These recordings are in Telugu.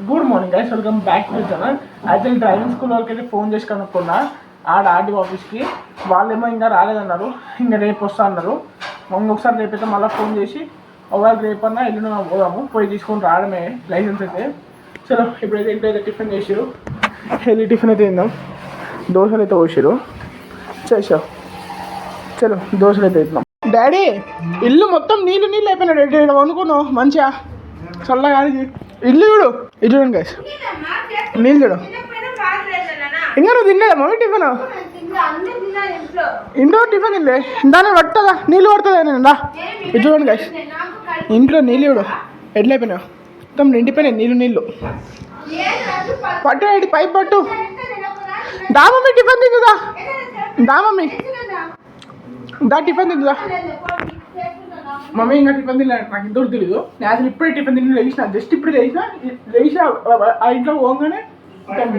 Good morning guys, welcome back to channel. అయితే డ్రైవింగ్ స్కూల్ వాళ్ళకి అయితే ఫోన్ చేసి కనుక్కున్నా ఆర్టీఓ ఆఫీస్కి. వాళ్ళేమో ఇంకా రాలేదన్నారు, ఇంకా రేపు వస్తా అన్నారు. ఇంకొకసారి రేపైతే మళ్ళీ ఫోన్ చేసి ఒకవేళ రేపన్నా ఎల్లుండి పోదాము, పోయి తీసుకొని రావడమే లైసెన్స్ అయితే. చలో ఇప్పుడైతే ఇంట్లో టిఫిన్ చేసారు, హెల్దీ టిఫిన్ అయితే తిందాం. దోశలు అయితే పోసారు, చేసావు. చలో దోశలు అయితే తిందాం. డాడీ ఇల్లు మొత్తం నీళ్ళు నీళ్ళు అయిపోయినాడు, అనుకున్నావు మంచిగా చల్లగా ఇల్లు చూడు. ఇది చూడండి గైస్, నీళ్ళు చూడు. ఇంకా నువ్వు తినలేదా మమ్మీ టిఫిన్? ఇంట్లో టిఫిన్ తినలే, దాన్ని పడుతుందా నీళ్ళు పడుతుందా? నేను రా, ఇది చూడండి గైస్, ఇంట్లో నీళ్ళు చూడు ఎట్లా అయిపోయినావు, మొత్తం నిండిపోయినాయి నీళ్ళు నీళ్ళు. పట్టు ఏంటి పైప్ పట్టు. దా మమ్మీ టిఫిన్ తిందుదా, దా మమ్మీ దా టిఫిన్ తిందుదా. మమ్మీ ఇంకా టిఫిన్ తినలేదు, నాకు ఇంతవరకు తెలీదు. నేను అసలు ఇప్పుడే టిఫిన్ తిని లేచిన, జస్ట్ ఇప్పుడు లేచిన ఆ ఇంట్లో పోగానే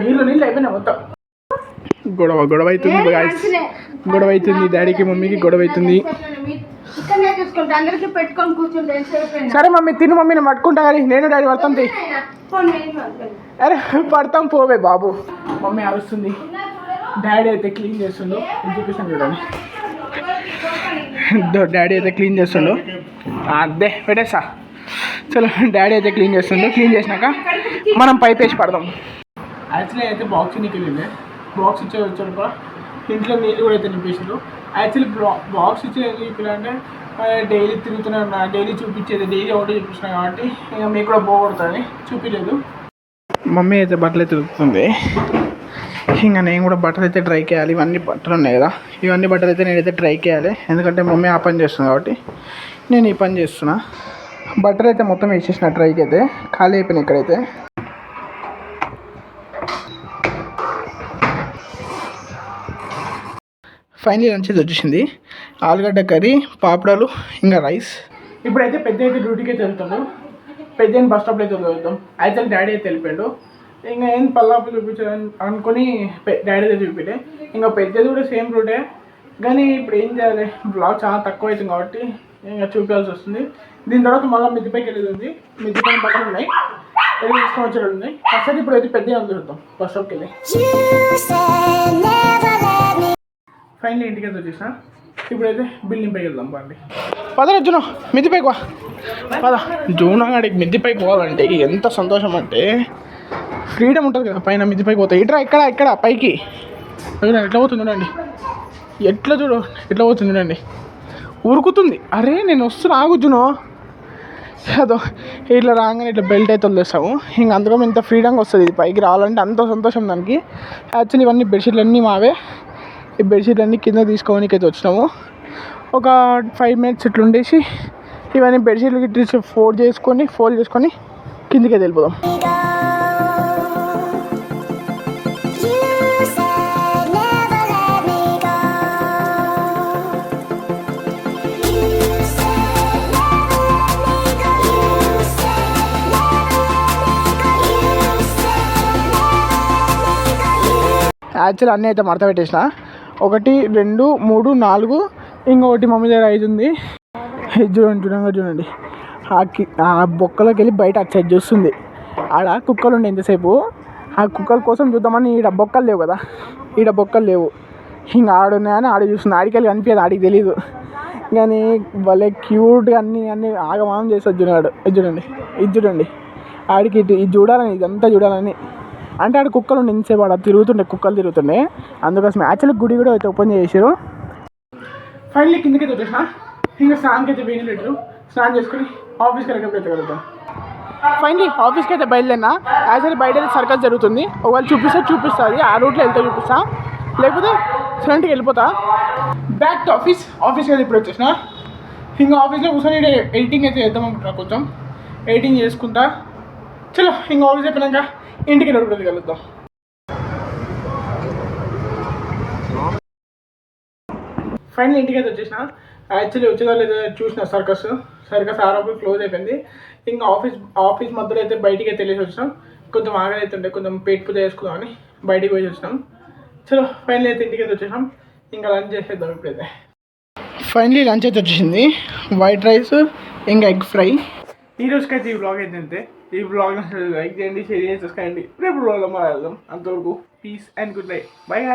నీళ్ళు నీళ్ళు అయిపోయినా మొత్తం. గొడవ అవుతుంది, గొడవ అవుతుంది, డాడీకి మమ్మీకి గొడవ అవుతుంది. సరే మమ్మీ తిను, మమ్మీ నేను పట్టుకుంటా కానీ నేను డాడీ పడతాం. అరే పడతాం పోవే బాబు. మమ్మీ అరుస్తుంది, డాడీ అయితే క్లీన్ చేస్తుండో చూపిస్తాను చూడండి. డాడీ అయితే క్లీన్ చేస్తుండు, అదే పెట్టేసా. చలో డాడీ అయితే క్లీన్ చేస్తుండు, క్లీన్ చేసినాక మనం పైప్ వేసి పడదాం. యాక్చువల్లీ అయితే బాక్స్ నింపిలే, బాక్స్ ఇచ్చే వచ్చాక ఇంట్లో నీళ్ళు కూడా అయితే నింపేసారు. యాక్చువల్లీ బాక్స్ ఇచ్చే నింపాలంటే డైలీ తిరుగుతూనే ఉన్నా, డైలీ చూపించేది, డైలీ ఒకటే చూపిస్తున్నా కాబట్టి ఇక మీకు కూడా పోగొడుతుంది, చూపించలేదు. మమ్మీ అయితే బట్టలు అయితే తిరుగుతుంది, ఇంకా నేను కూడా బట్టలు అయితే డ్రై చేయాలి. ఇవన్నీ బట్టలు ఉన్నాయి కదా, ఇవన్నీ బట్టలు అయితే నేనైతే డ్రై చేయాలి, ఎందుకంటే మమ్మీ ఆ పని చేస్తుంది కాబట్టి నేను ఈ పని చేస్తున్నా. బట్టలు అయితే మొత్తం వేసేసిన డ్రైకి అయితే, ఖాళీ అయిపోయినాయి ఇక్కడైతే. ఫైనలీ లంచ్ అయితే వచ్చేసింది, ఆలుగడ్డ కర్రీ, పాపడాలు, ఇంకా రైస్. ఇప్పుడైతే పెద్ద అయితే డ్యూటీకి అయితే వెళ్తాడు, పెద్ద బస్ స్టాప్లో అయితే వెళ్తాం. అయితే డాడీ అయితే వెళ్ళిపోయాడు, ఇంకా ఏం పల్లాపు చూపించాలని అనుకుని డాడీ అయితే చూపించే. ఇంకా పెద్దది కూడా సేమ్ రూటే, కానీ ఇప్పుడు ఏం చేయాలి, బ్లాగ్ చాలా తక్కువ అవుతుంది కాబట్టి ఇంకా చూపించాల్సి వస్తుంది. దీని తర్వాత మళ్ళీ మిద్దిపైకి వెళ్ళేది ఉంది, మిద్దిపైన బట్టలు ఉన్నాయి, ఏది తీసుకొని వచ్చేది ఉన్నాయి. అసలు ఇప్పుడు అయితే పెద్దగా చూద్దాం బస్ స్టాప్కి వెళ్ళి. ఫైనల్ ఇంటికి అయితే వచ్చేసిన, ఇప్పుడైతే బిల్డింగ్ పైకి వెళ్దాం. పండి పదరా జూనో, మిద్దిపైకి వా పద. జూనాగాడికి మిద్దిపైకి పోవాలంటే ఎంత సంతోషం అంటే, ఫ్రీడమ్ ఉంటుంది కదా పైన, మిద్దిపైకి పోతాయి. ఇట్రా ఇక్కడ పైకి ఎట్లా పోతుంది చూడండి, ఎట్లా చూడు ఎట్లా పోతుంది చూడండి, ఉరుకుతుంది. అరే నేను వస్తున్నా ఆగుజ్జును, అదో ఇట్లా రాగానే ఇట్లా బెల్ట్ అయితే వదిలేస్తాము. ఇంక అందులో ఇంత ఫ్రీడమ్గా వస్తుంది, ఇది పైకి రావాలంటే అంత సంతోషం దానికి. యాక్చువల్లీ ఇవన్నీ బెడ్షీట్లు అన్నీ మావే, ఈ బెడ్షీట్లు అన్నీ కింద తీసుకోవడానికి అయితే వచ్చినాము. ఒక 5 minutes ఇట్లా ఉండేసి ఇవన్నీ బెడ్షీట్లు గిట్ల ఫోల్డ్ చేసుకొని కిందికి అయితే వెళ్ళిపోదాం. యాక్చువల్లీ అన్నీ అయితే మడత పెట్టేసిన, 1 2 3 4, ఇంకొకటి మమ్మీ దగ్గర 5 ఉంది. చూడండి ఆ బొక్కలోకి వెళ్ళి బయట అటు సైడ్ చూస్తుంది. ఆడ కుక్కలు ఉండే ఎంతసేపు, ఆ కుక్కల కోసం చూద్దామని ఈడ బొక్కలు లేవు కదా, ఈడ బొక్కలు లేవు, ఇంకా ఆడున్నాయని ఆడ చూస్తుంది. ఆడికెళ్ళి కనిపించదు, ఆడికి తెలీదు, కానీ భలే క్యూట్గా అన్నీ ఆగమానం చేస్తుంది. చూడండి ఆడికి ఇది చూడాలని, ఇదంతా చూడాలని. అంటే ఆడ కుక్కలు ఉండే ఎంతసేపు, ఆడ కుక్కలు తిరుగుతుండే, అందుకోసం. యాక్చువల్లీ గుడి కూడా అయితే ఓపెన్ చేసారు. ఫైనల్లీ కిందకి అయితే వచ్చేసిన, ఇంకా స్నానంకి అయితే వేడి పెట్టారు, స్నానం చేసుకుని ఆఫీస్కి వెళ్ళకపోతే కలుగుతాం. ఫైనల్లీ ఆఫీస్కి అయితే బయలుదేరినా. యాక్చువల్లీ బయట అయితే సర్కస్ జరుగుతుంది, ఒకవేళ చూపిస్తుంది ఆ రూట్లో వెళ్తే చూపిస్తా, లేకపోతే ఫ్రంట్కి వెళ్ళిపోతా. బ్యాక్ టు ఆఫీస్కి అయితే ఇప్పుడు వచ్చేసిన. ఇంకా ఆఫీస్లో కూర్చొని ఎడిటింగ్ అయితే చేద్దాం అనుకుంటున్నా, కొంచెం ఎడిటింగ్ చేసుకుంటా. చలో ఇంకా ఆఫీస్ అయిపోయినాక ఇంటికి నడుపుతుంది కలుద్దాం. ఫైనల్ ఇంటికి అయితే వచ్చేసిన. యాక్చువల్లీ వచ్చేదాళ్ళు అయితే చూసిన సర్కస్ ఆరోగ్యం క్లోజ్ అయిపోయింది. ఇంకా ఆఫీస్ మధ్యలో అయితే బయటికి అయితే వెళ్ళేసి వచ్చినాం. కొంచెం ఆగలి అయితే ఉంటే కొంచెం పేట్ పూజ చేసుకుందామని బయటికి పోయి వచ్చినాం. చలో ఫైనల్ అయితే ఇంటికి అయితే వచ్చేసాం, ఇంకా లంచ్ చేసేద్దాం. ఇప్పుడైతే ఫైనలీ లంచ్ అయితే వచ్చేసింది, వైట్ రైస్ ఇంకా ఎగ్ ఫ్రై. ఈ రోజుకైతే ఈ వ్లాగ్ అయితే అంతే. ఈ బ్లాగ్ లైక్ చేయండి, షేర్ చేయండి, సబ్స్క్రైబ్ చేయండి. రేపు బ్లాగ్లో మనం వెళ్దాం. అంతవరకు peace and good night. By.